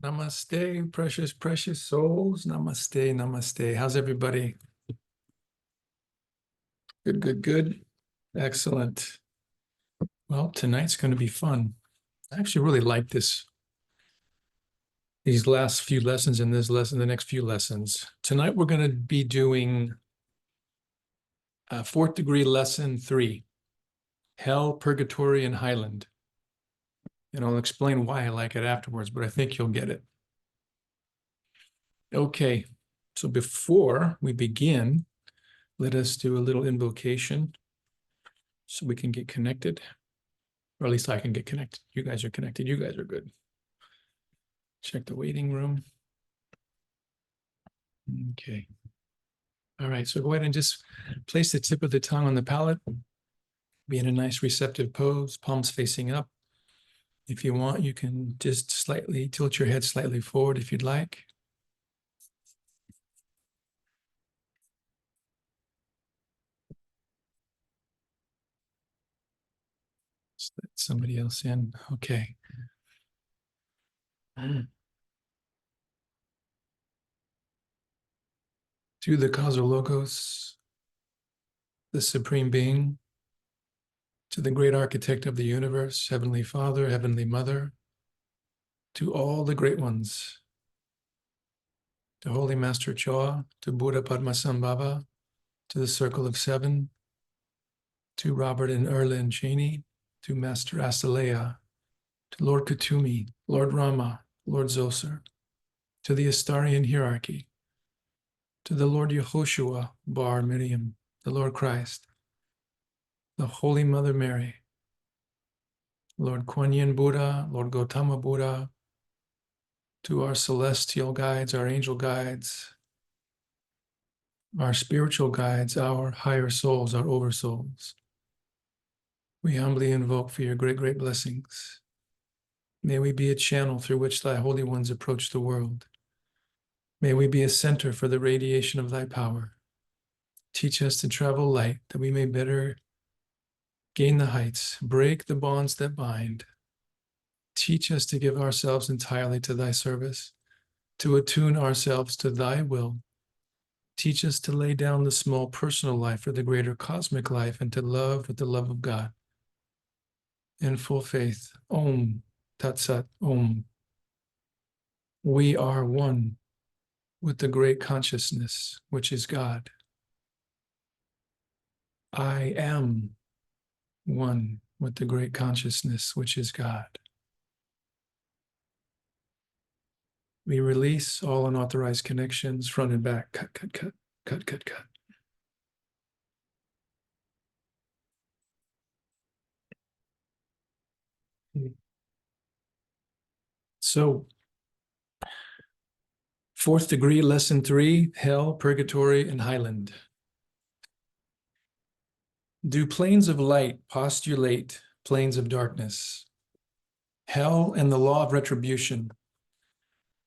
Namaste, precious, precious souls. Namaste, namaste. How's everybody? Good, good, good. Excellent. Well, tonight's going to be fun. I actually really like these last few lessons in this lesson, the next few lessons. Tonight we're going to be doing fourth degree lesson 3, Hell, Purgatory, and Highland. And I'll explain why I like it afterwards, but I think you'll get it. Okay, so before we begin, let us do a little invocation so we can get connected, or at least I can get connected. You guys are connected. You guys are good. Check the waiting room. Okay. All right, so go ahead and just place the tip of the tongue on the palate. Be in a nice receptive pose, palms facing up. If you want, you can just slightly tilt your head slightly forward if you'd like. Just let somebody else in. Okay. To the causal logos, the supreme being, to the great architect of the universe, Heavenly Father, Heavenly Mother, to all the great ones, to Holy Master Choa, to Buddha Padmasambhava, to the Circle of Seven, to Robert and Earlyne Chaney, to Master Astara, to Lord Kuthumi, Lord Rama, Lord Zoser, to the Astarian hierarchy, to the Lord Yehoshua, Bar Miriam, the Lord Christ, the Holy Mother Mary, Lord Kuan Yin Buddha, Lord Gautama Buddha, to our celestial guides, our angel guides, our spiritual guides, our higher souls, our oversouls. We humbly invoke for your great, great blessings. May we be a channel through which thy holy ones approach the world. May we be a center for the radiation of thy power. Teach us to travel light, that we may better gain the heights, break the bonds that bind. Teach us to give ourselves entirely to thy service, to attune ourselves to thy will. Teach us to lay down the small personal life for the greater cosmic life, and to love with the love of God. In full faith, Om Tat Sat Om. We are one with the great consciousness, which is God. I am one with the great consciousness, which is God. We release all unauthorized connections, front and back. Cut, cut, cut, cut, cut, cut. So, fourth degree, lesson 3, Hell, Purgatory, and Highland. Do planes of light postulate planes of darkness? Hell and the law of retribution.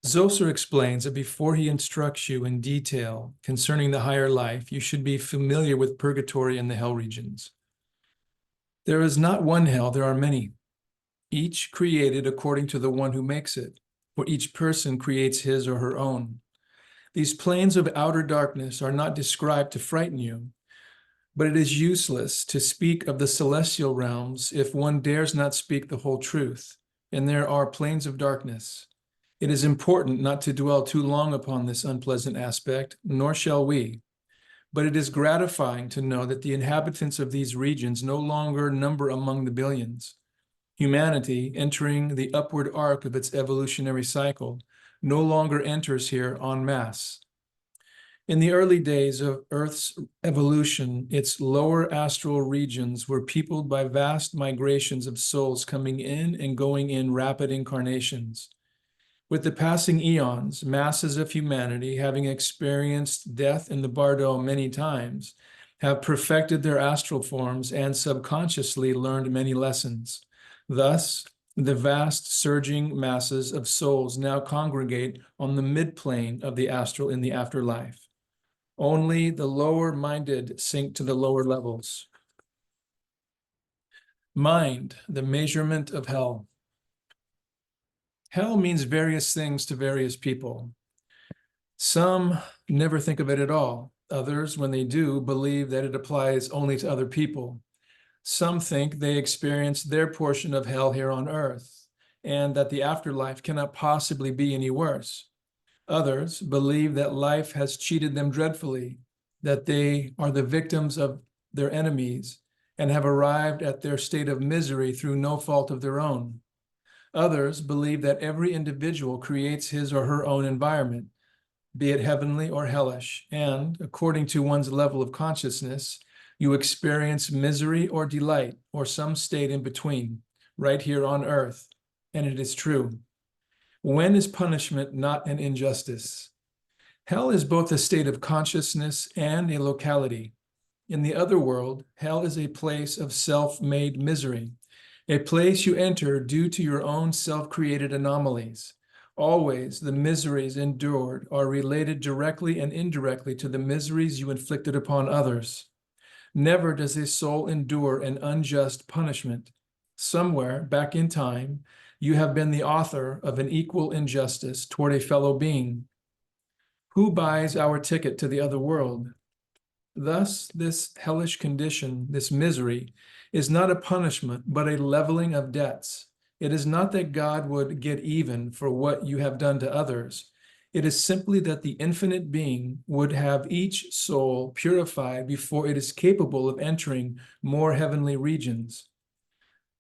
Zoser explains that before he instructs you in detail concerning the higher life, you should be familiar with purgatory and the hell regions. There is not one hell, there are many, each created according to the one who makes it, for each person creates his or her own. These planes of outer darkness are not described to frighten you, but it is useless to speak of the celestial realms if one dares not speak the whole truth, and there are planes of darkness. It is important not to dwell too long upon this unpleasant aspect, nor shall we, but it is gratifying to know that the inhabitants of these regions no longer number among the billions. Humanity, entering the upward arc of its evolutionary cycle, no longer enters here en masse. In the early days of Earth's evolution, its lower astral regions were peopled by vast migrations of souls coming in and going in rapid incarnations. With the passing eons, masses of humanity, having experienced death in the bardo many times, have perfected their astral forms and subconsciously learned many lessons. Thus, the vast surging masses of souls now congregate on the midplane of the astral in the afterlife. Only the lower-minded sink to the lower levels. Mind, the measurement of hell. Hell means various things to various people. Some never think of it at all. Others, when they do, believe that it applies only to other people. Some think they experience their portion of hell here on earth, and that the afterlife cannot possibly be any worse. Others believe that life has cheated them dreadfully, that they are the victims of their enemies and have arrived at their state of misery through no fault of their own. Others believe that every individual creates his or her own environment, be it heavenly or hellish, and according to one's level of consciousness, you experience misery or delight or some state in between, right here on earth. And it is true. When is punishment not an injustice? Hell is both a state of consciousness and a locality. In the other world, hell is a place of self-made misery, a place you enter due to your own self-created anomalies. Always the miseries endured are related directly and indirectly to the miseries you inflicted upon others. Never does a soul endure an unjust punishment. Somewhere back in time, you have been the author of an equal injustice toward a fellow being. Who buys our ticket to the other world? Thus, this hellish condition, this misery, is not a punishment, but a leveling of debts. It is not that God would get even for what you have done to others. It is simply that the infinite being would have each soul purified before it is capable of entering more heavenly regions.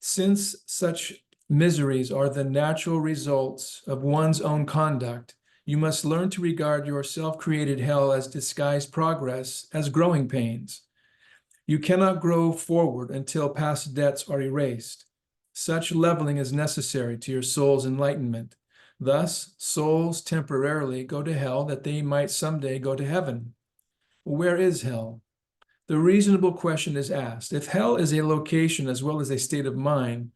Since such miseries are the natural results of one's own conduct, you must learn to regard your self-created hell as disguised progress, as growing pains. You cannot grow forward until past debts are erased. Such leveling is necessary to your soul's enlightenment. Thus, souls temporarily go to hell that they might someday go to heaven. Where is hell? The reasonable question is asked. If hell is a location as well as a state of mind,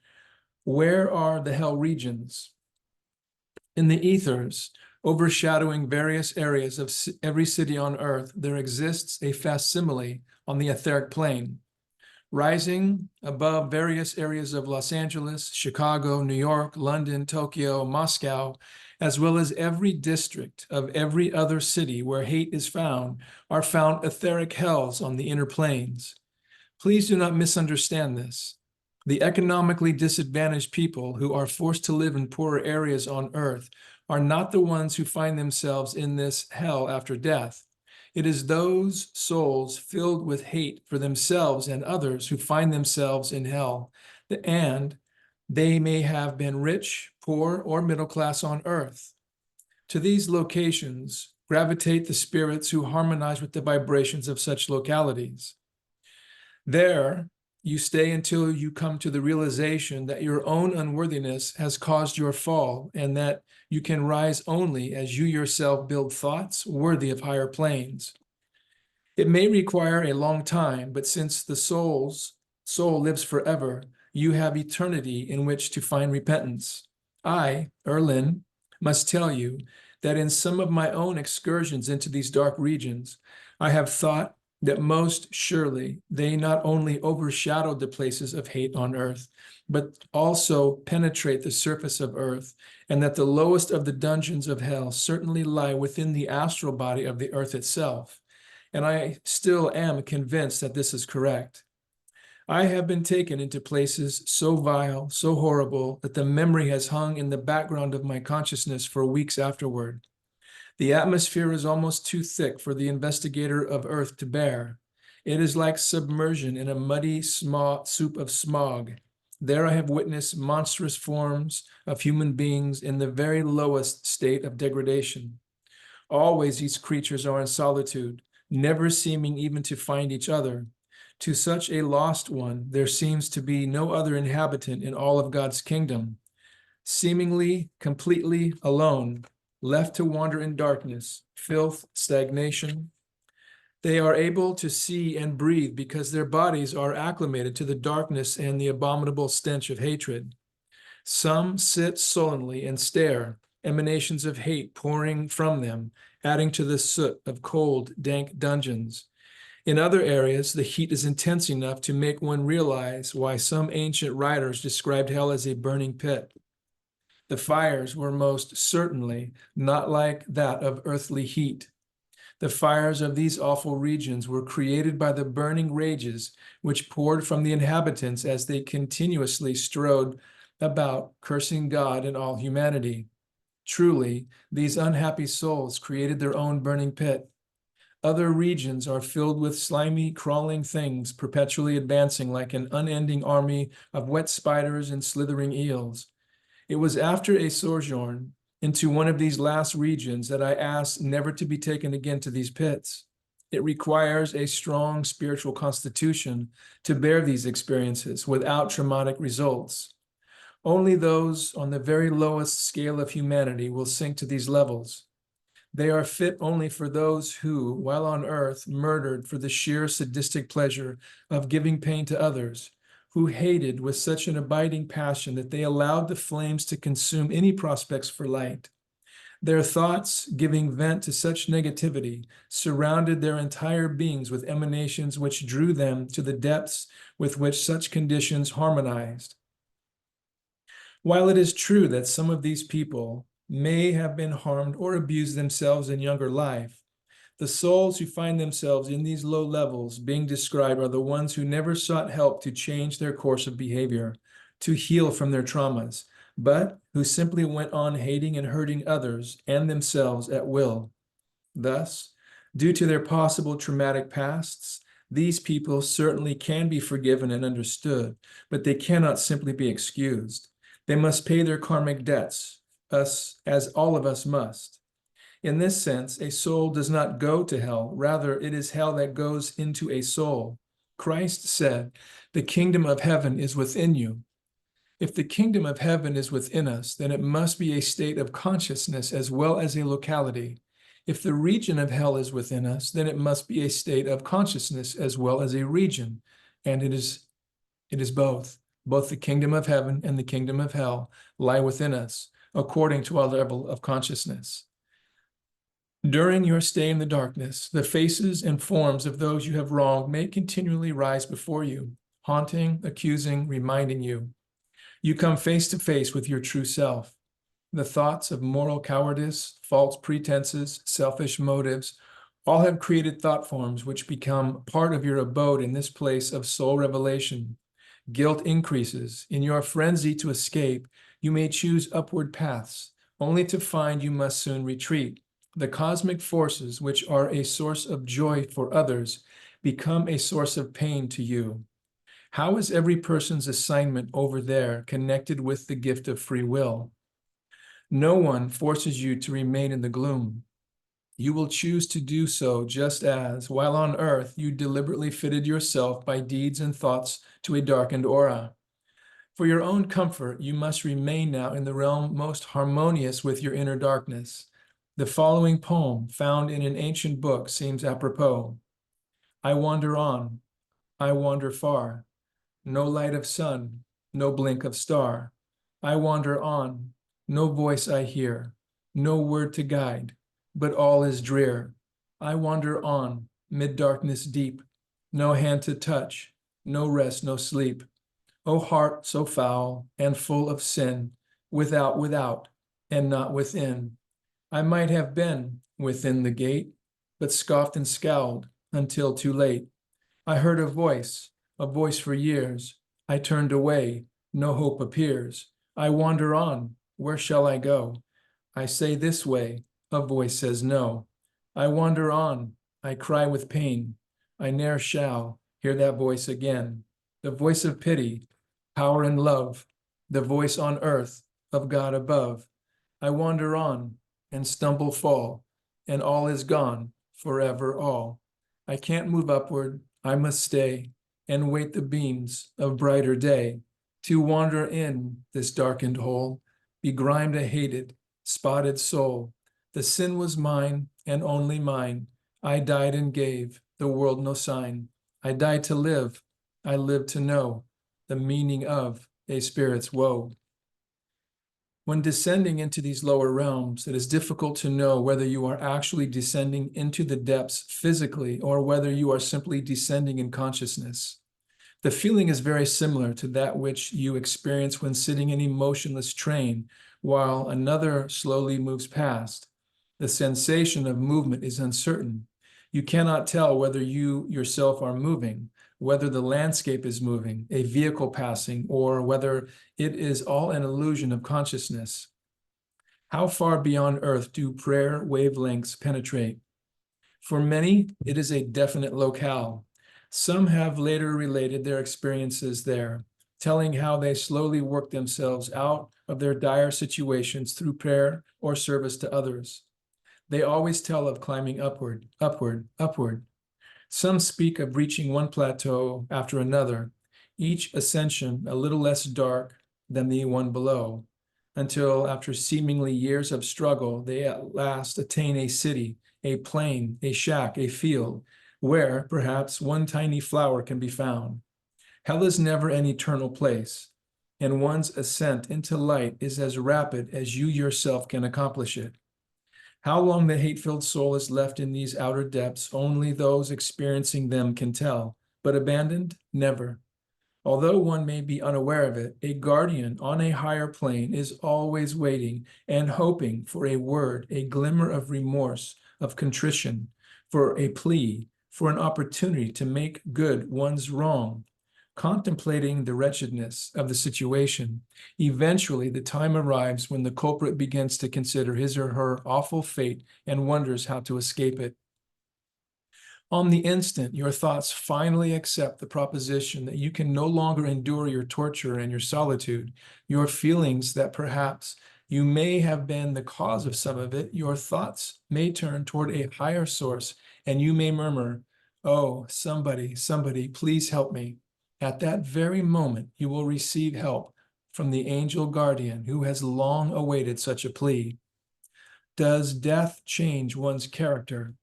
where are the hell regions? In the ethers, overshadowing various areas of every city on earth, there exists a facsimile on the etheric plane. Rising above various areas of Los Angeles, Chicago, New York, London, Tokyo, Moscow, as well as every district of every other city where hate is found, are found etheric hells on the inner planes. Please do not misunderstand this. The economically disadvantaged people who are forced to live in poorer areas on earth are not the ones who find themselves in this hell after death. It is those souls filled with hate for themselves and others who find themselves in hell, and they may have been rich, poor, or middle class on earth. To these locations gravitate the spirits who harmonize with the vibrations of such localities. There, you stay until you come to the realization that your own unworthiness has caused your fall and that you can rise only as you yourself build thoughts worthy of higher planes. It may require a long time, but since the soul lives forever, you have eternity in which to find repentance. I, Earlyne, must tell you that in some of my own excursions into these dark regions, I have thought that most surely they not only overshadowed the places of hate on earth, but also penetrate the surface of earth, and that the lowest of the dungeons of hell certainly lie within the astral body of the earth itself. And I still am convinced that this is correct. I have been taken into places so vile, so horrible, that the memory has hung in the background of my consciousness for weeks afterward. The atmosphere is almost too thick for the investigator of earth to bear. It is like submersion in a muddy soup of smog. There I have witnessed monstrous forms of human beings in the very lowest state of degradation. Always these creatures are in solitude, never seeming even to find each other. To such a lost one, there seems to be no other inhabitant in all of God's kingdom. Seemingly completely alone, left to wander in darkness, filth, stagnation, they are able to see and breathe because their bodies are acclimated to the darkness and the abominable stench of hatred. Some sit sullenly and stare, emanations of hate pouring from them, adding to the soot of cold, dank dungeons. In other areas, the heat is intense enough to make one realize why some ancient writers described hell as a burning pit. The fires were most certainly not like that of earthly heat. The fires of these awful regions were created by the burning rages which poured from the inhabitants as they continuously strode about, cursing God and all humanity. Truly, these unhappy souls created their own burning pit. Other regions are filled with slimy, crawling things, perpetually advancing like an unending army of wet spiders and slithering eels. It was after a sojourn into one of these last regions that I asked never to be taken again to these pits. It requires a strong spiritual constitution to bear these experiences without traumatic results. Only those on the very lowest scale of humanity will sink to these levels. They are fit only for those who, while on earth, murdered for the sheer sadistic pleasure of giving pain to others, who hated with such an abiding passion that they allowed the flames to consume any prospects for light. Their thoughts, giving vent to such negativity, surrounded their entire beings with emanations which drew them to the depths with which such conditions harmonized. While it is true that some of these people may have been harmed or abused themselves in younger life, the souls who find themselves in these low levels being described are the ones who never sought help to change their course of behavior, to heal from their traumas, but who simply went on hating and hurting others and themselves at will. Thus, due to their possible traumatic pasts, these people certainly can be forgiven and understood, but they cannot simply be excused. They must pay their karmic debts, as all of us must. In this sense, a soul does not go to hell. Rather, it is hell that goes into a soul. Christ said, "The kingdom of heaven is within you." If the kingdom of heaven is within us, then it must be a state of consciousness as well as a locality. If the region of hell is within us, then it must be a state of consciousness as well as a region. And it is both. Both the kingdom of heaven and the kingdom of hell lie within us, according to our level of consciousness. During your stay in the darkness, the faces and forms of those you have wronged may continually rise before you, haunting, accusing, reminding you. You come face to face with your true self. The thoughts of moral cowardice, false pretenses, selfish motives, all have created thought forms which become part of your abode in this place of soul revelation. Guilt increases. In your frenzy to escape, you may choose upward paths, only to find you must soon retreat. The cosmic forces, which are a source of joy for others, become a source of pain to you. How is every person's assignment over there connected with the gift of free will? No one forces you to remain in the gloom. You will choose to do so just as, while on earth, you deliberately fitted yourself by deeds and thoughts to a darkened aura. For your own comfort, you must remain now in the realm most harmonious with your inner darkness. The following poem, found in an ancient book, seems apropos. I wander on, I wander far, no light of sun, no blink of star. I wander on, no voice I hear, no word to guide, but all is drear. I wander on, mid darkness deep, no hand to touch, no rest, no sleep. O heart so foul and full of sin, without, and not within. I might have been within the gate, but scoffed and scowled until too late. I heard a voice for years. I turned away, no hope appears. I wander on, where shall I go? I say this way, a voice says no. I wander on, I cry with pain. I ne'er shall hear that voice again. The voice of pity, power and love, the voice on earth of God above. I wander on and stumble, fall, and all is gone, forever all. I can't move upward, I must stay and wait the beams of brighter day. To wander in this darkened hole, begrimed a hated, spotted soul. The sin was mine and only mine. I died and gave the world no sign. I died to live, I lived to know the meaning of a spirit's woe. When descending into these lower realms, it is difficult to know whether you are actually descending into the depths physically or whether you are simply descending in consciousness. The feeling is very similar to that which you experience when sitting in a motionless train while another slowly moves past. The sensation of movement is uncertain. You cannot tell whether you yourself are moving, whether the landscape is moving, a vehicle passing, or whether it is all an illusion of consciousness. How far beyond Earth do prayer wavelengths penetrate? For many, it is a definite locale. Some have later related their experiences there, telling how they slowly worked themselves out of their dire situations through prayer or service to others. They always tell of climbing upward, upward, upward. Some speak of reaching one plateau after another, each ascension a little less dark than the one below, until after seemingly years of struggle, they at last attain a city, a plain, a shack, a field, where perhaps one tiny flower can be found. Hell is never an eternal place, and one's ascent into light is as rapid as you yourself can accomplish it. How long the hate-filled soul is left in these outer depths, only those experiencing them can tell, but abandoned, never. Although one may be unaware of it, a guardian on a higher plane is always waiting and hoping for a word, a glimmer of remorse, of contrition, for a plea, for an opportunity to make good one's wrong. Contemplating the wretchedness of the situation, eventually the time arrives when the culprit begins to consider his or her awful fate and wonders how to escape it. On the instant, your thoughts finally accept the proposition that you can no longer endure your torture and your solitude, your feelings that perhaps you may have been the cause of some of it. Your thoughts may turn toward a higher source, and you may murmur, "Oh, somebody, somebody, please help me." At that very moment, you will receive help from the angel guardian who has long awaited such a plea. Does death change one's character?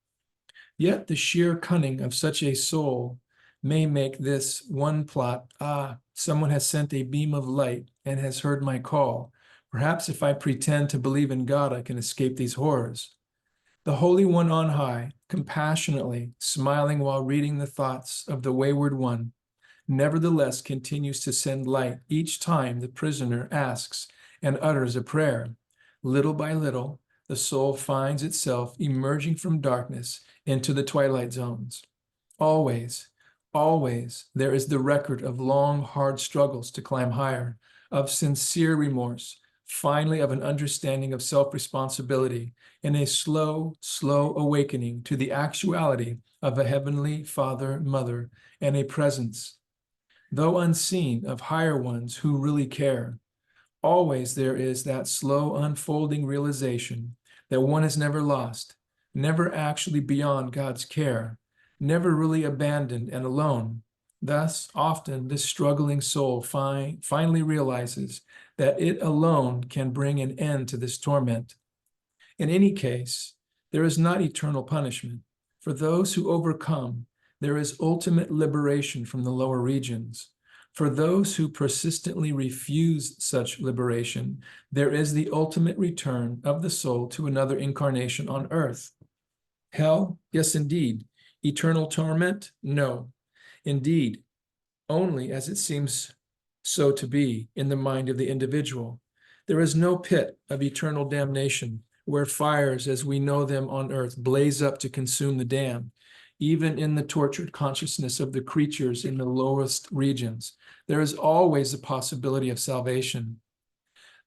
Yet the sheer cunning of such a soul may make this one plot, someone has sent a beam of light and has heard my call. Perhaps if I pretend to believe in God, I can escape these horrors. The Holy One on high, compassionately smiling while reading the thoughts of the wayward one, nevertheless continues to send light each time the prisoner asks and utters a prayer. Little by little, the soul finds itself emerging from darkness into the twilight zones. Always, always, there is the record of long, hard struggles to climb higher, of sincere remorse, finally of an understanding of self-responsibility, and a slow, slow awakening to the actuality of a heavenly Father, Mother, and a presence, though unseen, of higher ones who really care. Always there is that slow unfolding realization that one is never lost, never actually beyond God's care, never really abandoned and alone. Thus, often this struggling soul finally realizes that it alone can bring an end to this torment. In any case, there is not eternal punishment. For those who overcome, there is ultimate liberation from the lower regions. For those who persistently refuse such liberation, there is the ultimate return of the soul to another incarnation on earth. Hell? Yes, indeed. Eternal torment? No. Indeed, only as it seems so to be in the mind of the individual. There is no pit of eternal damnation where fires as we know them on earth blaze up to consume the damned. Even in the tortured consciousness of the creatures in the lowest regions, there is always a possibility of salvation.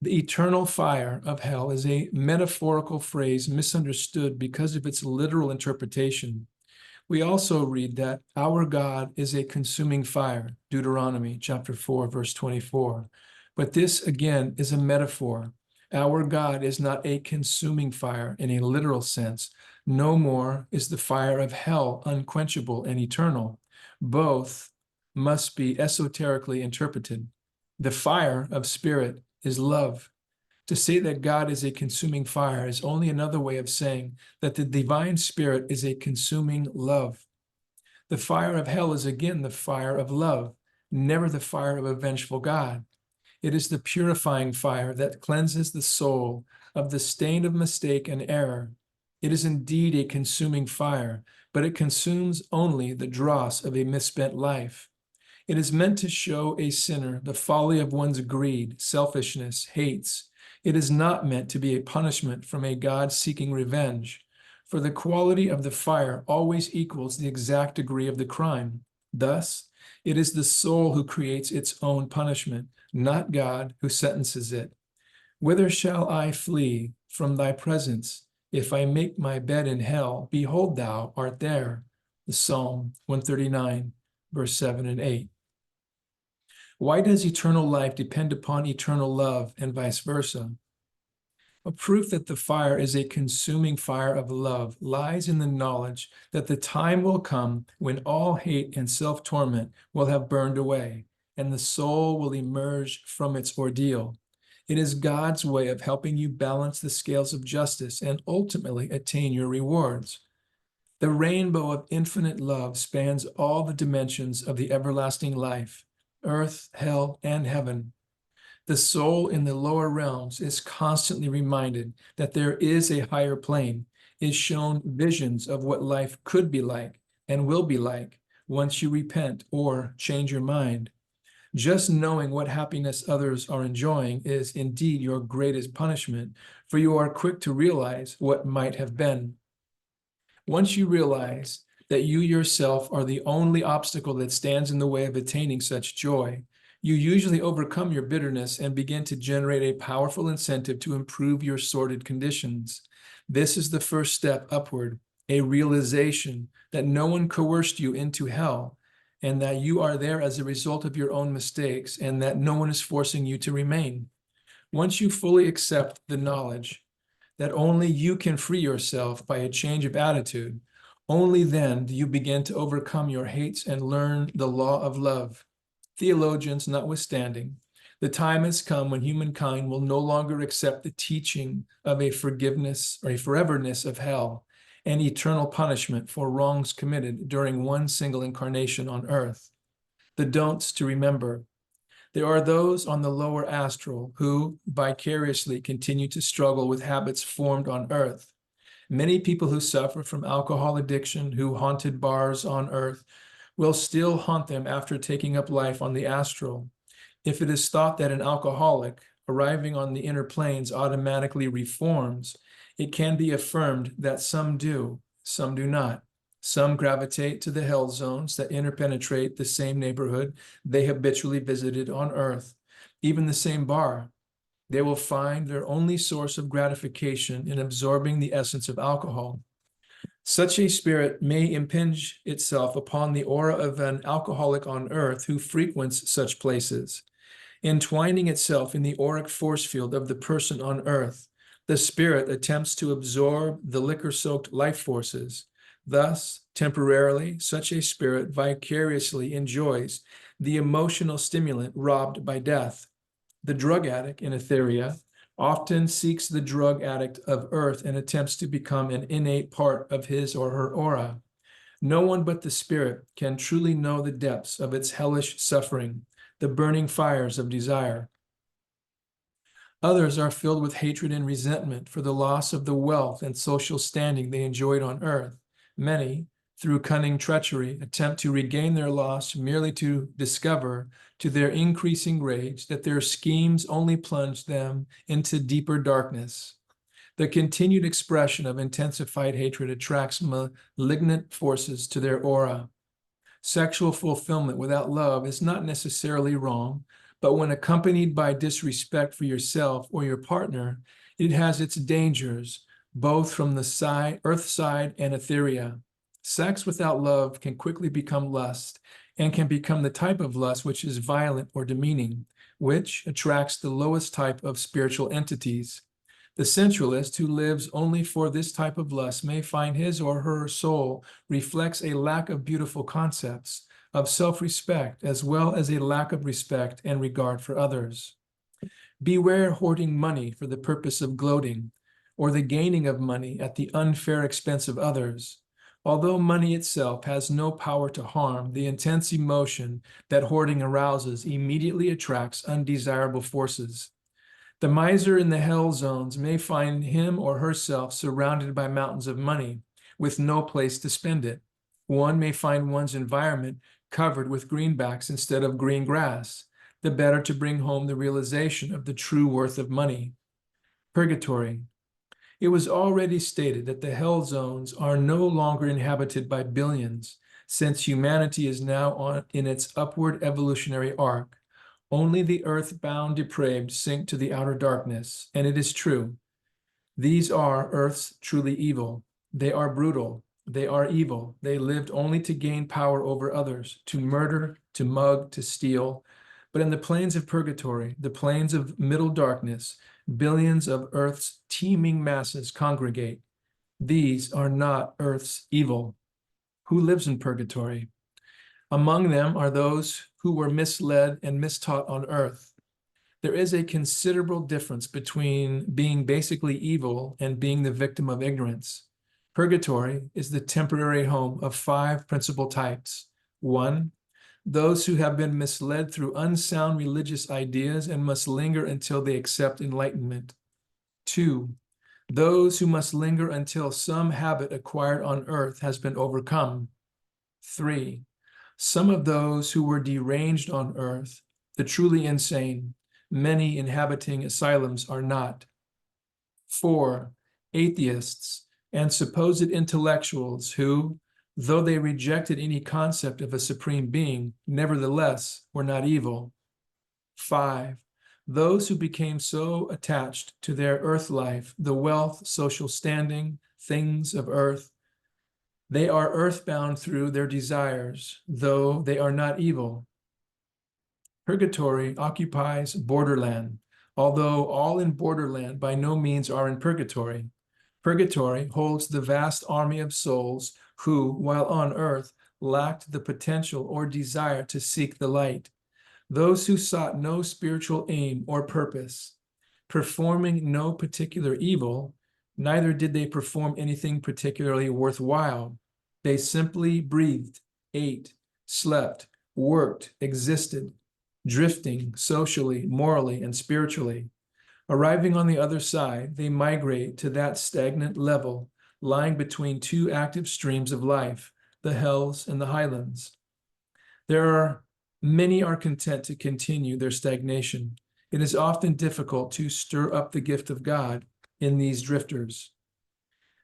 The eternal fire of hell is a metaphorical phrase misunderstood because of its literal interpretation. We also read that our God is a consuming fire, Deuteronomy chapter 4, verse 24. But this, again, is a metaphor. Our God is not a consuming fire in a literal sense. No more is the fire of hell unquenchable and eternal. Both must be esoterically interpreted. The fire of spirit is love. To say that God is a consuming fire is only another way of saying that the divine spirit is a consuming love. The fire of hell is again the fire of love, never the fire of a vengeful God. It is the purifying fire that cleanses the soul of the stain of mistake and error. It is indeed a consuming fire, but it consumes only the dross of a misspent life. It is meant to show a sinner the folly of one's greed, selfishness, hates. It is not meant to be a punishment from a God seeking revenge, for the quality of the fire always equals the exact degree of the crime. Thus, it is the soul who creates its own punishment, not God who sentences it. Whither shall I flee from thy presence? If I make my bed in hell, behold, thou art there. The Psalm 139, verse 7 and 8. Why does eternal life depend upon eternal love and vice versa? A proof that the fire is a consuming fire of love lies in the knowledge that the time will come when all hate and self-torment will have burned away, and the soul will emerge from its ordeal. It is God's way of helping you balance the scales of justice and ultimately attain your rewards. The rainbow of infinite love spans all the dimensions of the everlasting life, earth, hell, and heaven. The soul in the lower realms is constantly reminded that there is a higher plane, is shown visions of what life could be like and will be like once you repent or change your mind. Just knowing what happiness others are enjoying is indeed your greatest punishment, for you are quick to realize what might have been. Once you realize that you yourself are the only obstacle that stands in the way of attaining such joy, you usually overcome your bitterness and begin to generate a powerful incentive to improve your sordid conditions. This is the first step upward, a realization that no one coerced you into hell, and that you are there as a result of your own mistakes, and that no one is forcing you to remain. Once you fully accept the knowledge that only you can free yourself by a change of attitude, only then do you begin to overcome your hates and learn the law of love. Theologians notwithstanding, the time has come when humankind will no longer accept the teaching of a forgiveness or a foreverness of hell and eternal punishment for wrongs committed during one single incarnation on earth. The don'ts to remember. There are those on the lower astral who vicariously continue to struggle with habits formed on earth. Many people who suffer from alcohol addiction, who haunted bars on earth, will still haunt them after taking up life on the astral. If it is thought that an alcoholic arriving on the inner planes automatically reforms, it can be affirmed that some do, some do not. Some gravitate to the hell zones that interpenetrate the same neighborhood they habitually visited on earth, even the same bar. They will find their only source of gratification in absorbing the essence of alcohol. Such a spirit may impinge itself upon the aura of an alcoholic on earth who frequents such places. Entwining itself in the auric force field of the person on earth, the spirit attempts to absorb the liquor-soaked life forces. Thus, temporarily, such a spirit vicariously enjoys the emotional stimulant robbed by death. The drug addict in Etheria often seeks the drug addict of earth and attempts to become an innate part of his or her aura. No one but the spirit can truly know the depths of its hellish suffering, the burning fires of desire. Others are filled with hatred and resentment for the loss of the wealth and social standing they enjoyed on earth. Many, through cunning treachery, attempt to regain their loss merely to discover, to their increasing rage, that their schemes only plunge them into deeper darkness. The continued expression of intensified hatred attracts malignant forces to their aura. Sexual fulfillment without love is not necessarily wrong, but when accompanied by disrespect for yourself or your partner, it has its dangers, both from the earth side and Etheria. Sex without love can quickly become lust and can become the type of lust which is violent or demeaning, which attracts the lowest type of spiritual entities. The sensualist who lives only for this type of lust may find his or her soul reflects a lack of beautiful concepts, of self-respect, as well as a lack of respect and regard for others. Beware hoarding money for the purpose of gloating, or the gaining of money at the unfair expense of others. Although money itself has no power to harm, the intense emotion that hoarding arouses immediately attracts undesirable forces. The miser in the hell zones may find him or herself surrounded by mountains of money, with no place to spend it. One may find one's environment covered with greenbacks instead of green grass, the better to bring home the realization of the true worth of money. Purgatory. It was already stated that the hell zones are no longer inhabited by billions, since humanity is now in its upward evolutionary arc. Only the earth-bound depraved sink to the outer darkness, and it is true. These are Earth's truly evil. They are brutal. They are evil. They lived only to gain power over others, to murder, to mug, to steal. But in the plains of purgatory, the plains of middle darkness, billions of Earth's teeming masses congregate. These are not Earth's evil. Who lives in purgatory? Among them are those who were misled and mistaught on Earth. There is a considerable difference between being basically evil and being the victim of ignorance. Purgatory is the temporary home of 5 principal types. 1, those who have been misled through unsound religious ideas and must linger until they accept enlightenment. 2, those who must linger until some habit acquired on earth has been overcome. 3, some of those who were deranged on earth, the truly insane. Many inhabiting asylums are not. 4, atheists and supposed intellectuals who, though they rejected any concept of a supreme being, nevertheless were not evil. 5, those who became so attached to their earth life, the wealth, social standing, things of earth, they are earthbound through their desires, though they are not evil. Purgatory occupies borderland, although all in borderland by no means are in purgatory. Purgatory holds the vast army of souls who, while on earth, lacked the potential or desire to seek the light. Those who sought no spiritual aim or purpose, performing no particular evil, neither did they perform anything particularly worthwhile. They simply breathed, ate, slept, worked, existed, drifting socially, morally, and spiritually. Arriving on the other side, they migrate to that stagnant level lying between 2 active streams of life, the hells and the highlands. Many are content to continue their stagnation. It is often difficult to stir up the gift of God in these drifters.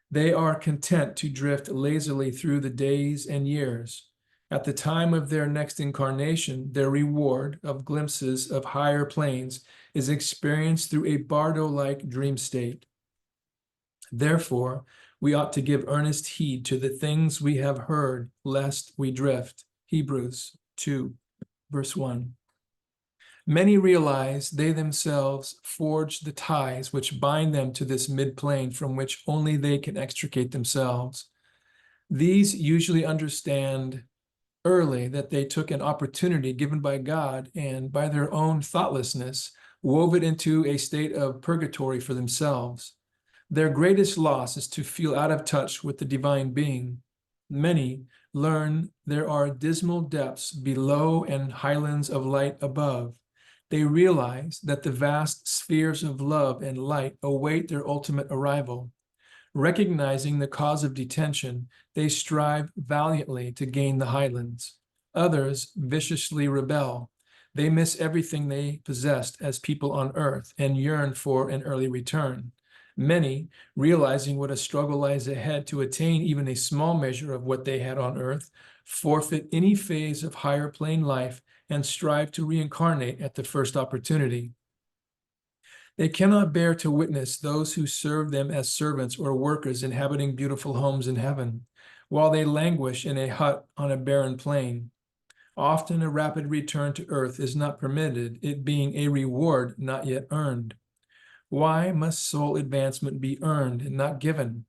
They are content to drift lazily through the days and years. At the time of their next incarnation, their reward of glimpses of higher planes is experienced through a bardo-like dream state. Therefore, we ought to give earnest heed to the things we have heard, lest we drift. Hebrews 2, verse 1. Many realize they themselves forged the ties which bind them to this mid-plane from which only they can extricate themselves. These usually understand early that they took an opportunity given by God and by their own thoughtlessness wove it into a state of purgatory for themselves. Their greatest loss is to feel out of touch with the divine being. Many learn there are dismal depths below and highlands of light above. They realize that the vast spheres of love and light await their ultimate arrival. Recognizing the cause of detention, they strive valiantly to gain the highlands. Others viciously rebel. They miss everything they possessed as people on earth and yearn for an early return. Many, realizing what a struggle lies ahead to attain even a small measure of what they had on earth, forfeit any phase of higher plane life and strive to reincarnate at the first opportunity. They cannot bear to witness those who serve them as servants or workers inhabiting beautiful homes in heaven, while they languish in a hut on a barren plain. Often a rapid return to earth is not permitted, it being a reward not yet earned. Why must soul advancement be earned and not given?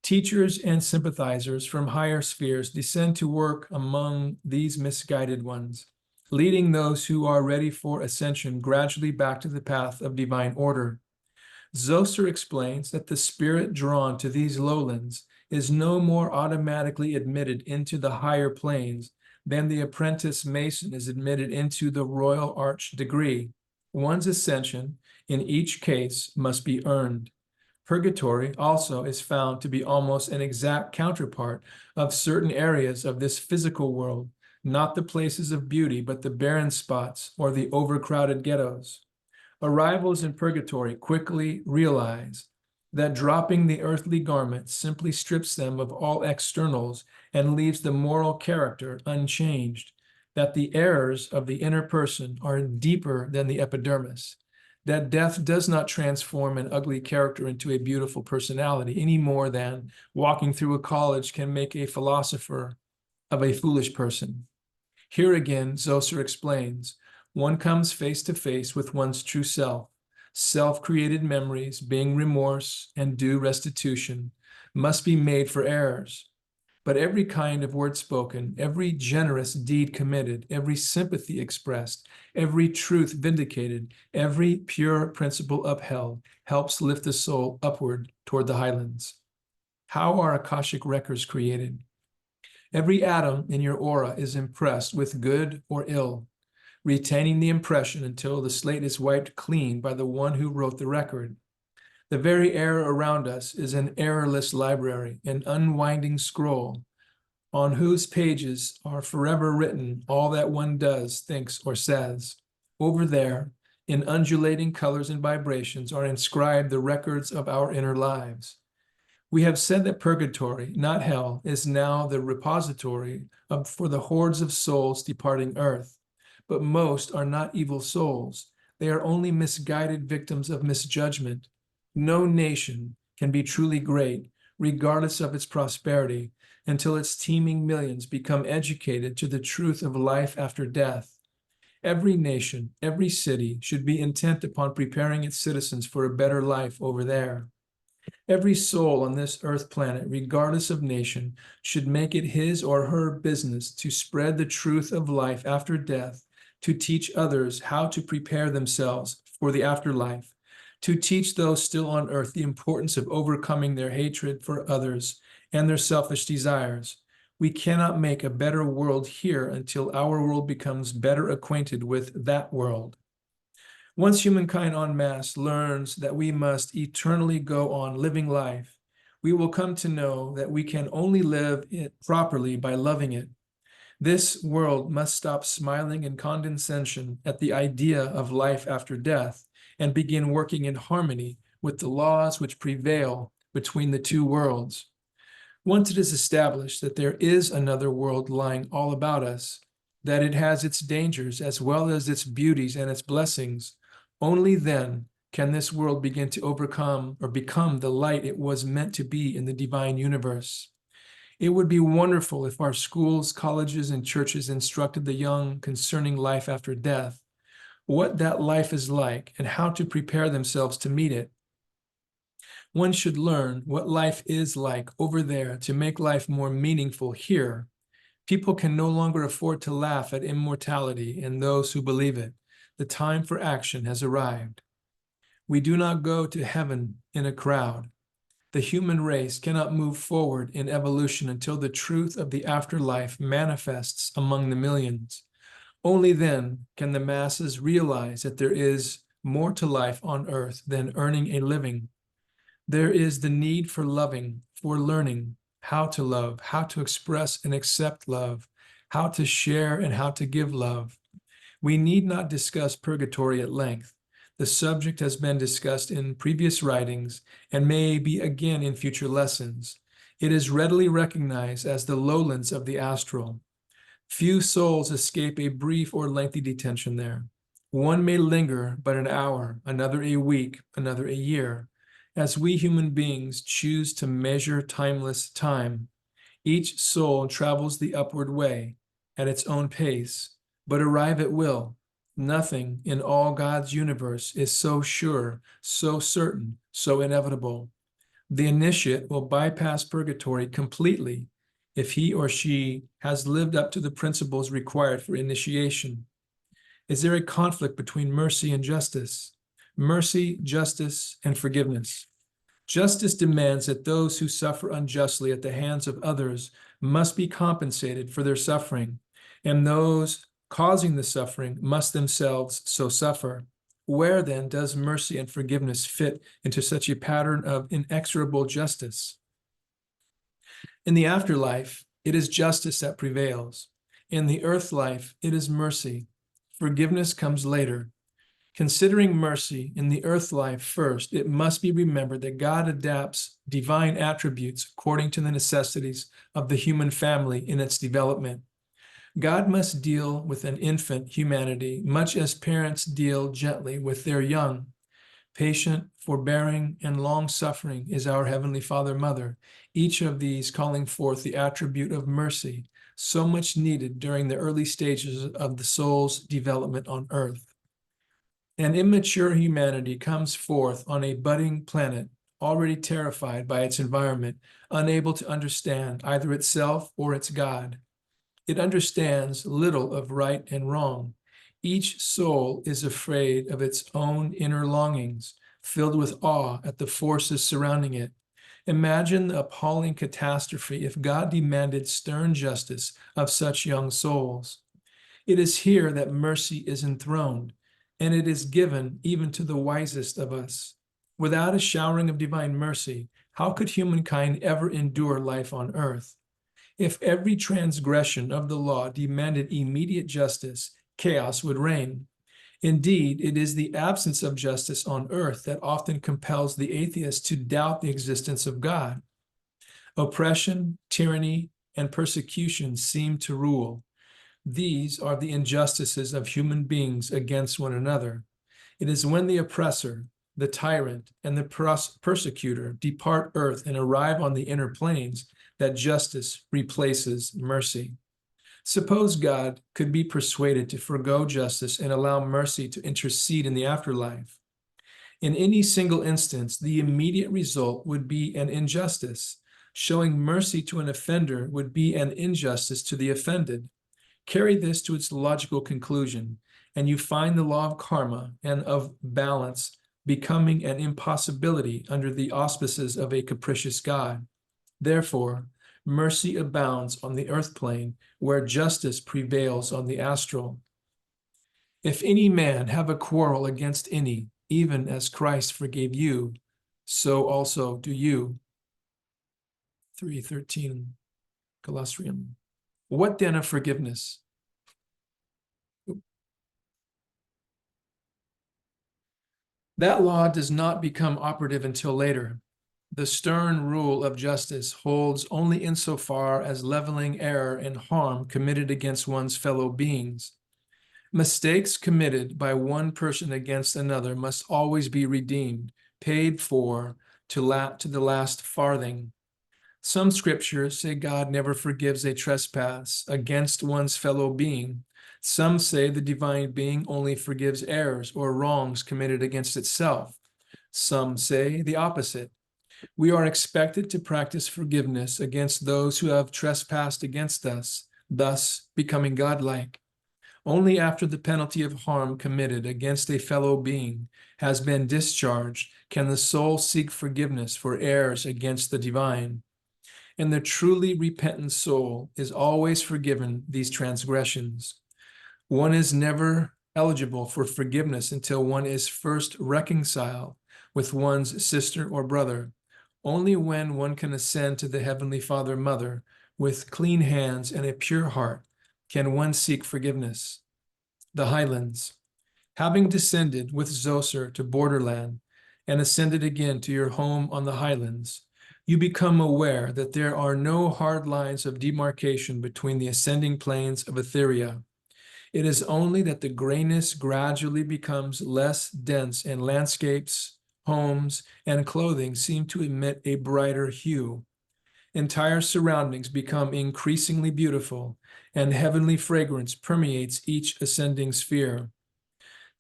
Teachers and sympathizers from higher spheres descend to work among these misguided ones, leading those who are ready for ascension gradually back to the path of divine order. Zoster explains that the spirit drawn to these lowlands is no more automatically admitted into the higher planes than the apprentice mason is admitted into the Royal Arch degree. One's ascension, in each case, must be earned. Purgatory also is found to be almost an exact counterpart of certain areas of this physical world, not the places of beauty, but the barren spots or the overcrowded ghettos. Arrivals in purgatory quickly realize that dropping the earthly garment simply strips them of all externals and leaves the moral character unchanged, that the errors of the inner person are deeper than the epidermis, that death does not transform an ugly character into a beautiful personality any more than walking through a college can make a philosopher of a foolish person. Here again, Zoser explains, one comes face to face with one's true self. Self-created memories, being remorse and due restitution, must be made for errors. But every kind of word spoken, every generous deed committed, every sympathy expressed, every truth vindicated, every pure principle upheld, helps lift the soul upward toward the Highlands. How are Akashic records created? Every atom in your aura is impressed with good or ill, retaining the impression until the slate is wiped clean by the one who wrote the record. The very air around us is an errorless library, an unwinding scroll, on whose pages are forever written all that one does, thinks, or says. Over there, in undulating colors and vibrations, are inscribed the records of our inner lives. We have said that purgatory, not hell, is now the repository for the hordes of souls departing earth. But most are not evil souls. They are only misguided victims of misjudgment. No nation can be truly great, regardless of its prosperity, until its teeming millions become educated to the truth of life after death. Every nation, every city should be intent upon preparing its citizens for a better life over there. Every soul on this earth planet, regardless of nation, should make it his or her business to spread the truth of life after death, to teach others how to prepare themselves for the afterlife, to teach those still on earth the importance of overcoming their hatred for others and their selfish desires. We cannot make a better world here until our world becomes better acquainted with that world. Once humankind en masse learns that we must eternally go on living life, we will come to know that we can only live it properly by loving it. This world must stop smiling in condescension at the idea of life after death and begin working in harmony with the laws which prevail between the two worlds. Once it is established that there is another world lying all about us, that it has its dangers as well as its beauties and its blessings, only then can this world begin to overcome or become the light it was meant to be in the divine universe. It would be wonderful if our schools, colleges, and churches instructed the young concerning life after death, what that life is like, and how to prepare themselves to meet it. One should learn what life is like over there to make life more meaningful here. People can no longer afford to laugh at immortality and those who believe it. The time for action has arrived. We do not go to heaven in a crowd. The human race cannot move forward in evolution until the truth of the afterlife manifests among the millions. Only then can the masses realize that there is more to life on earth than earning a living. There is the need for loving, for learning how to love, how to express and accept love, how to share and how to give love. We need not discuss purgatory at length. The subject has been discussed in previous writings and may be again in future lessons. It is readily recognized as the lowlands of the astral. Few souls escape a brief or lengthy detention there. One may linger but an hour, another a week, another a year. As we human beings choose to measure timeless time, each soul travels the upward way at its own pace, but arrive at will. Nothing in all God's universe is so sure, so certain, so inevitable. The initiate will bypass purgatory completely if he or she has lived up to the principles required for initiation. Is there a conflict between mercy and justice? Mercy, justice, and forgiveness. Justice demands that those who suffer unjustly at the hands of others must be compensated for their suffering, and those causing the suffering must themselves so suffer. Where then does mercy and forgiveness fit into such a pattern of inexorable justice? In the afterlife, it is justice that prevails. In the earth life, it is mercy. Forgiveness comes later. Considering mercy in the earth life first, it must be remembered that God adapts divine attributes according to the necessities of the human family in its development. God must deal with an infant humanity much as parents deal gently with their young. Patient, forbearing, and long-suffering is our Heavenly Father Mother, each of these calling forth the attribute of mercy, so much needed during the early stages of the soul's development on earth. An immature humanity comes forth on a budding planet, already terrified by its environment, unable to understand either itself or its God. It understands little of right and wrong. Each soul is afraid of its own inner longings, filled with awe at the forces surrounding it. Imagine the appalling catastrophe if God demanded stern justice of such young souls. It is here that mercy is enthroned, and it is given even to the wisest of us. Without a showering of divine mercy, how could humankind ever endure life on earth? If every transgression of the law demanded immediate justice, chaos would reign. Indeed, it is the absence of justice on earth that often compels the atheist to doubt the existence of God. Oppression, tyranny, and persecution seem to rule. These are the injustices of human beings against one another. It is when the oppressor, the tyrant, and the persecutor depart earth and arrive on the inner planes that justice replaces mercy. Suppose God could be persuaded to forego justice and allow mercy to intercede in the afterlife. In any single instance, the immediate result would be an injustice. Showing mercy to an offender would be an injustice to the offended. Carry this to its logical conclusion, and you find the law of karma and of balance becoming an impossibility under the auspices of a capricious God. Therefore, mercy abounds on the earth plane, where justice prevails on the astral. If any man have a quarrel against any, even as Christ forgave you, so also do you. 3:13, Colossium. What then of forgiveness? That law does not become operative until later. The stern rule of justice holds only insofar as leveling error and harm committed against one's fellow beings. Mistakes committed by one person against another must always be redeemed, paid for to the last farthing. Some scriptures say God never forgives a trespass against one's fellow being. Some say the divine being only forgives errors or wrongs committed against itself. Some say the opposite. We are expected to practice forgiveness against those who have trespassed against us, thus becoming godlike. Only after the penalty of harm committed against a fellow being has been discharged can the soul seek forgiveness for errors against the divine. And the truly repentant soul is always forgiven these transgressions. One is never eligible for forgiveness until one is first reconciled with one's sister or brother. Only when one can ascend to the Heavenly Father Mother with clean hands and a pure heart can one seek forgiveness. The Highlands. Having descended with Zoser to borderland and ascended again to your home on the Highlands, you become aware that there are no hard lines of demarcation between the ascending planes of Etheria. It is only that the grayness gradually becomes less dense and landscapes, homes, and clothing seem to emit a brighter hue. Entire surroundings become increasingly beautiful, and heavenly fragrance permeates each ascending sphere.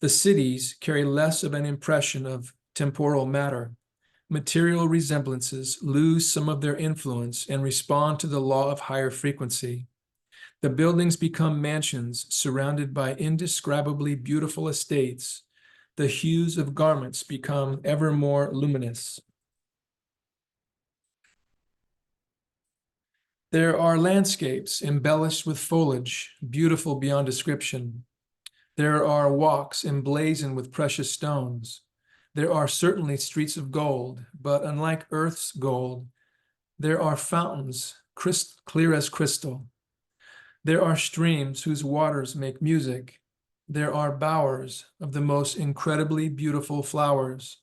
The cities carry less of an impression of temporal matter. Material resemblances lose some of their influence and respond to the law of higher frequency. The buildings become mansions surrounded by indescribably beautiful estates. The hues of garments become ever more luminous. There are landscapes embellished with foliage, beautiful beyond description. There are walks emblazoned with precious stones. There are certainly streets of gold, but unlike earth's gold, there are fountains clear as crystal. There are streams whose waters make music. there are bowers of the most incredibly beautiful flowers.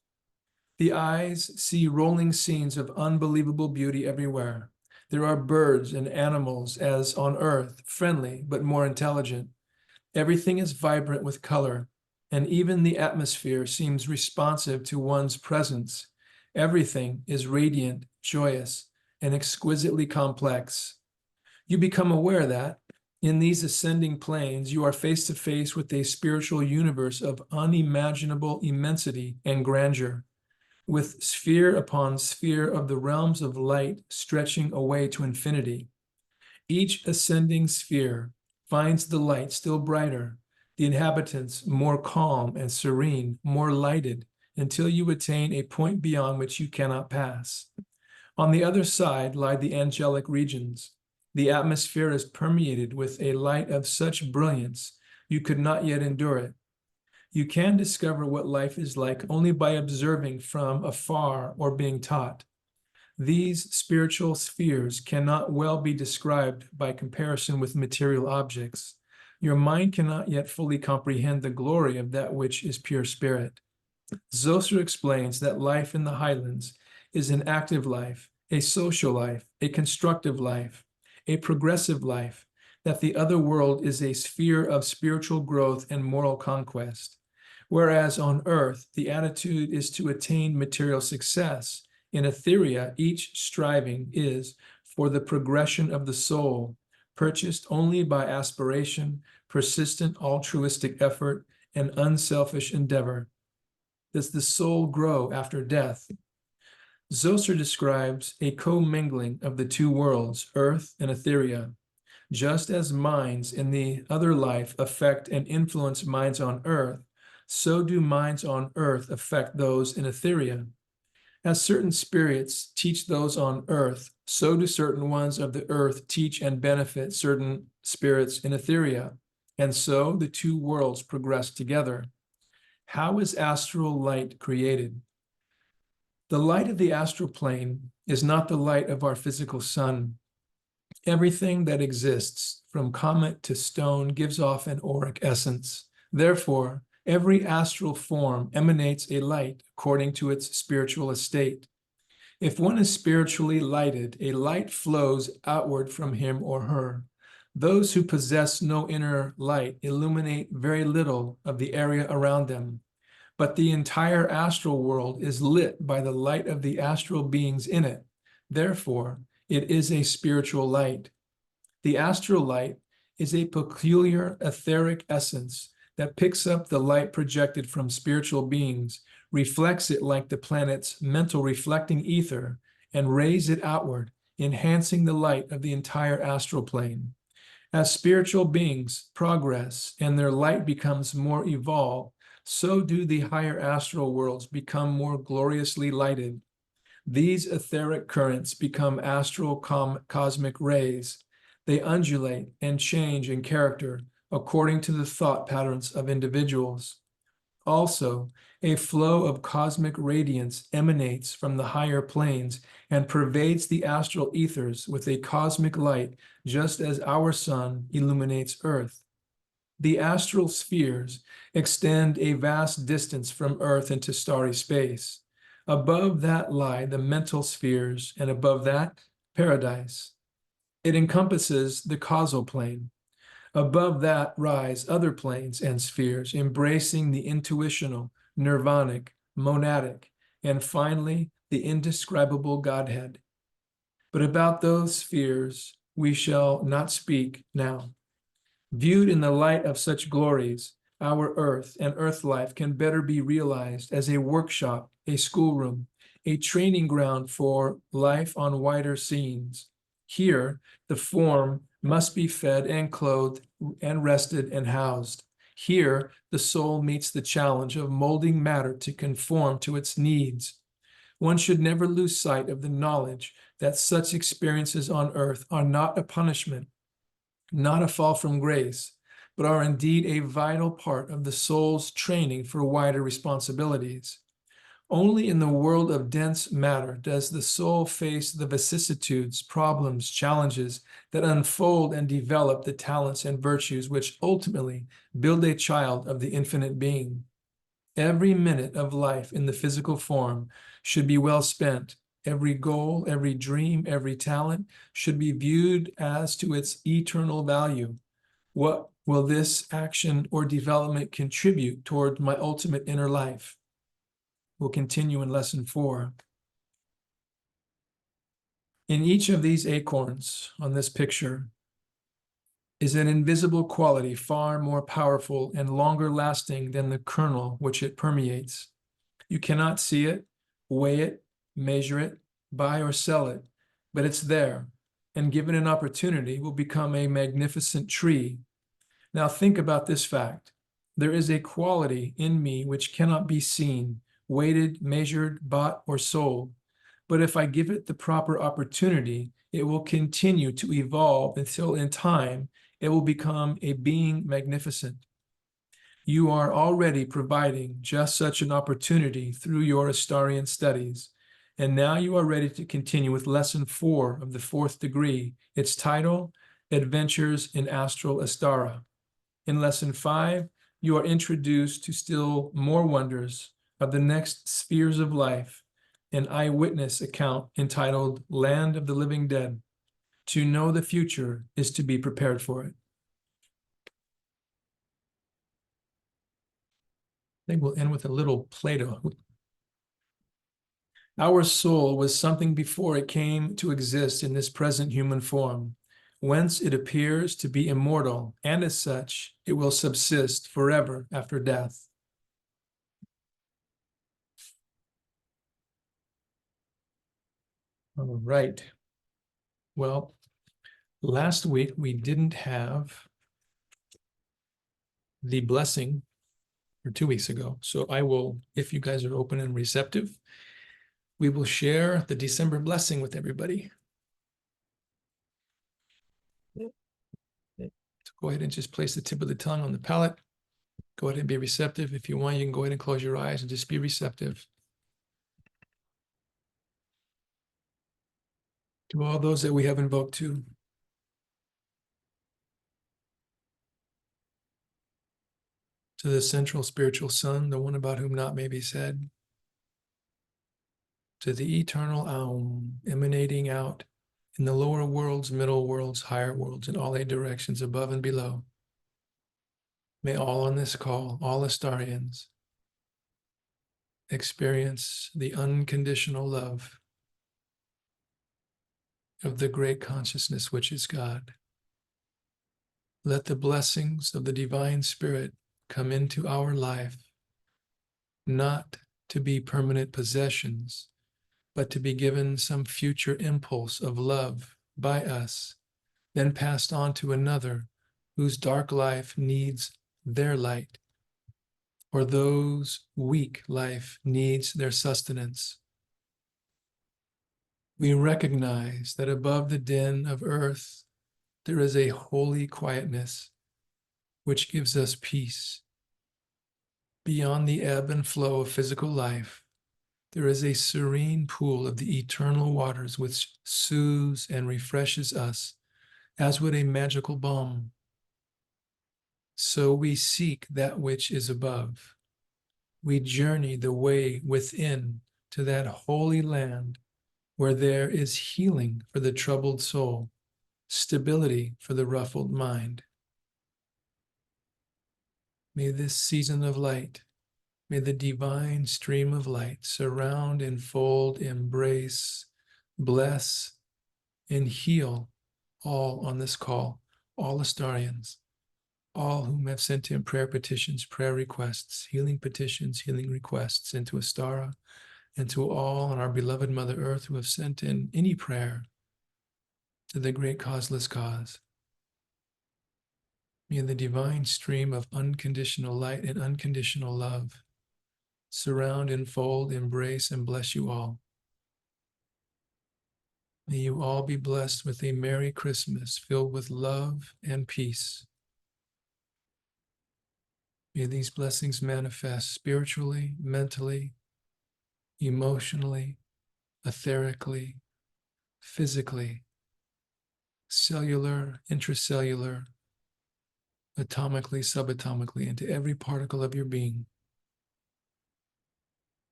The eyes see rolling scenes of unbelievable beauty everywhere. There are birds and animals as on earth, friendly but more intelligent. Everything is vibrant with color, and even the atmosphere seems responsive to one's presence. Everything is radiant, joyous, and exquisitely complex. You become aware that, in these ascending planes, you are face to face with a spiritual universe of unimaginable immensity and grandeur, with sphere upon sphere of the realms of light stretching away to infinity. Each ascending sphere finds the light still brighter, the inhabitants more calm and serene, more lighted, until you attain a point beyond which you cannot pass. On the other side lie the angelic regions. The atmosphere is permeated with a light of such brilliance you could not yet endure it. You can discover what life is like only by observing from afar or being taught. These spiritual spheres cannot well be described by comparison with material objects. Your mind cannot yet fully comprehend the glory of that which is pure spirit. Zoser explains that life in the Highlands is an active life, a social life, a constructive life, a progressive life, that the other world is a sphere of spiritual growth and moral conquest. Whereas on earth, the attitude is to attain material success. In Etheria, each striving is for the progression of the soul, purchased only by aspiration, persistent altruistic effort, and unselfish endeavor. Does the soul grow after death? Zoser describes a commingling of the two worlds, earth and Etheria. Just as minds in the other life affect and influence minds on earth, so do minds on earth affect those in Etheria. As certain spirits teach those on earth, so do certain ones of the earth teach and benefit certain spirits in Etheria. And so the two worlds progress together. How is astral light created? The light of the astral plane is not the light of our physical sun. Everything that exists, from comet to stone, gives off an auric essence. Therefore, every astral form emanates a light according to its spiritual estate. If one is spiritually lighted, a light flows outward from him or her. Those who possess no inner light illuminate very little of the area around them, but the entire astral world is lit by the light of the astral beings in it. Therefore, it is a spiritual light. The astral light is a peculiar etheric essence that picks up the light projected from spiritual beings, reflects it like the planet's mental reflecting ether, and rays it outward, enhancing the light of the entire astral plane. As spiritual beings progress and their light becomes more evolved, so do the higher astral worlds become more gloriously lighted. These etheric currents become astral cosmic rays. They undulate and change in character according to the thought patterns of individuals. Also, a flow of cosmic radiance emanates from the higher planes and pervades the astral ethers with a cosmic light, just as our sun illuminates Earth. The astral spheres extend a vast distance from Earth into starry space. Above that lie the mental spheres, and above that, paradise. It encompasses the causal plane. Above that rise other planes and spheres, embracing the intuitional, nirvanic, monadic, and finally, the indescribable Godhead. But about those spheres we shall not speak now. Viewed in the light of such glories, our earth and earth life can better be realized as a workshop, a schoolroom, a training ground for life on wider scenes. Here, the form must be fed and clothed and rested and housed. Here, the soul meets the challenge of molding matter to conform to its needs. One should never lose sight of the knowledge that such experiences on earth are not a punishment, not a fall from grace, but are indeed a vital part of the soul's training for wider responsibilities. Only in the world of dense matter does the soul face the vicissitudes, problems, challenges that unfold and develop the talents and virtues which ultimately build a child of the infinite being. Every minute of life in the physical form should be well spent. Every goal, every dream, every talent should be viewed as to its eternal value. What will this action or development contribute toward my ultimate inner life? We'll continue in lesson 4. In each of these acorns on this picture is an invisible quality far more powerful and longer lasting than the kernel which it permeates. You cannot see it, weigh it, measure it, buy or sell it, but it's there, and given an opportunity will become a magnificent tree. Now think about this fact. There is a quality in me which cannot be seen, weighted, measured, bought, or sold. But if I give it the proper opportunity, it will continue to evolve until in time it will become a being magnificent. You are already providing just such an opportunity through your Astarian studies. And now you are ready to continue with lesson 4 of the 4th degree. Its title, Adventures in Astral Astara. In lesson 5, you are introduced to still more wonders of the next spheres of life, an eyewitness account entitled Land of the Living Dead. To know the future is to be prepared for it. I think we'll end with a little Plato. Our soul was something before it came to exist in this present human form, whence it appears to be immortal, and as such, it will subsist forever after death. All right. Well, last week we didn't have the blessing, or 2 weeks ago. So I will, if you guys are open and receptive, we will share the December blessing with everybody. So go ahead and just place the tip of the tongue on the palate. Go ahead and be receptive. If you want, you can go ahead and close your eyes and just be receptive. To all those that we have invoked to. To the central spiritual sun, the one about whom not may be said. To the eternal Aum, emanating out in the lower worlds, middle worlds, higher worlds, in all 8 directions, above and below. May all on this call, all Astarians, experience the unconditional love of the great consciousness which is God. Let the blessings of the divine spirit come into our life, not to be permanent possessions, but to be given some future impulse of love by us, then passed on to another whose dark life needs their light, or those weak life needs their sustenance. We recognize that above the din of earth, there is a holy quietness which gives us peace. Beyond the ebb and flow of physical life, there is a serene pool of the eternal waters which soothes and refreshes us as would a magical balm. So we seek that which is above. We journey the way within to that holy land where there is healing for the troubled soul, stability for the ruffled mind. May this season of light, may the divine stream of light surround, enfold, embrace, bless, and heal all on this call, all Astarians, all whom have sent in prayer petitions, prayer requests, healing petitions, healing requests into Astara, and to all on our beloved Mother Earth who have sent in any prayer to the great causeless cause. May the divine stream of unconditional light and unconditional love surround, enfold, embrace, and bless you all. May you all be blessed with a Merry Christmas filled with love and peace. May these blessings manifest spiritually, mentally, emotionally, etherically, physically, cellular, intracellular, atomically, subatomically, into every particle of your being.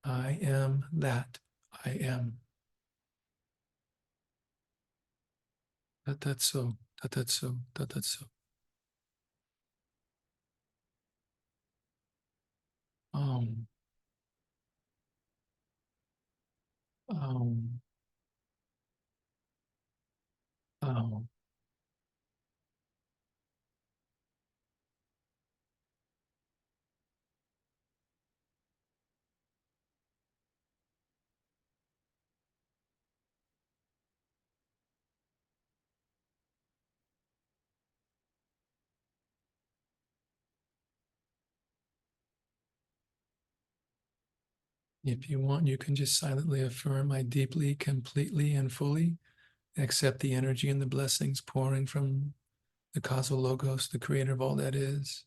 I am that I am. That's so, that's so, that's so. Um, um, um. If you want, you can just silently affirm, I deeply, completely, and fully accept the energy and the blessings pouring from the causal logos, the creator of all that is,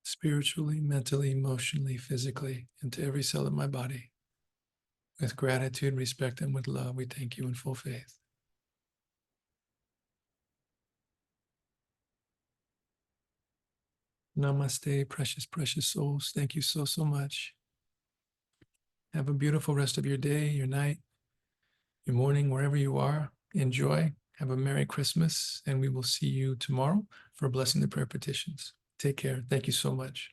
spiritually, mentally, emotionally, physically, into every cell of my body. With gratitude, respect, and with love, we thank you in full faith. Namaste, precious, precious souls. Thank you so, so much. Have a beautiful rest of your day, your night, your morning, wherever you are. Enjoy. Have a Merry Christmas, and we will see you tomorrow for Blessing the Prayer Petitions. Take care. Thank you so much.